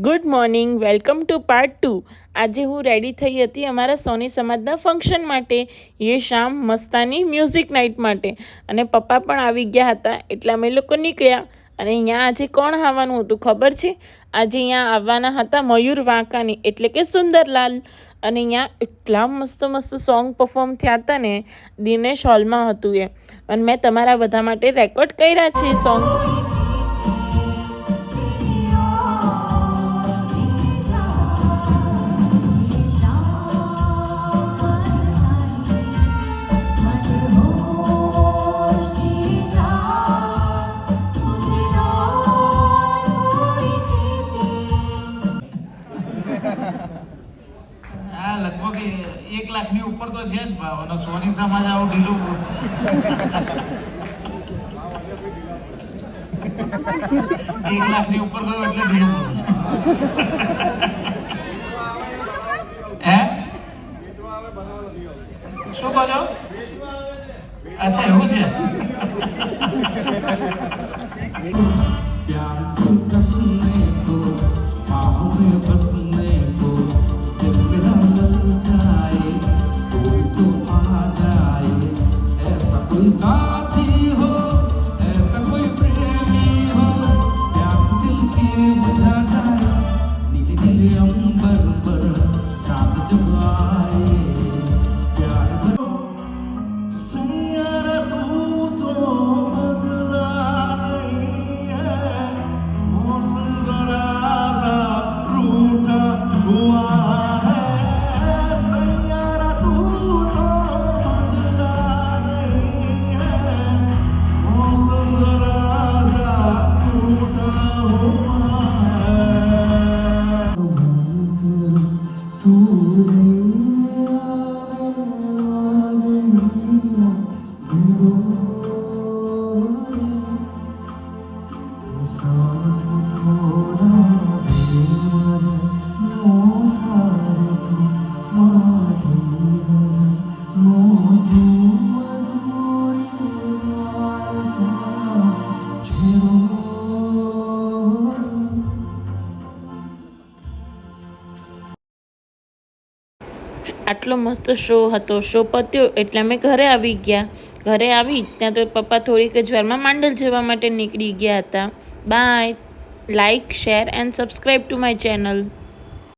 Good morning, welcome to part 2। આજે હું ready થઈ હતી અમારા સોની સમાજના ફંક્શન માટે, એ શામ મસ્તાની મ્યુઝિક નાઇટ માટે। અને પપ્પા પણ આવી ગયા હતા એટલે અમે લોકો નીકળ્યા। અને અહીંયા આજે કોણ આવવાનું હતું ખબર છે? આજે અહીંયા આવવાના હતા મયુર વાંકાની એટલે કે સુંદરલાલ। અને અહીંયા એટલા મસ્ત મસ્ત સોંગ પરફોર્મ થયા હતા ને, દિનેશ હોલમાં હતું એ। અને મેં તમારા બધા માટે રેકોર્ડ કર્યા છે સોંગ। લગભગ 1 લાખની ઉપર તો છે જ ભાવ, અને સોની સમાજ આવું ઢીલું 1 લાખની ઉપર ગયો એટલે ઢીલું બોલું છું। હે શું કહો છો? અચ્છા એવું છે। આટલો મસ્ત શો હતો। શો પત્યો એટલે અમે ઘરે આવી ગયા। ઘરે આવી ત્યાં તો પપ્પા થોડીક જ વારમાં માંડલ જવા માટે નીકળી ગયા હતા। Bye, like, share and subscribe to my channel.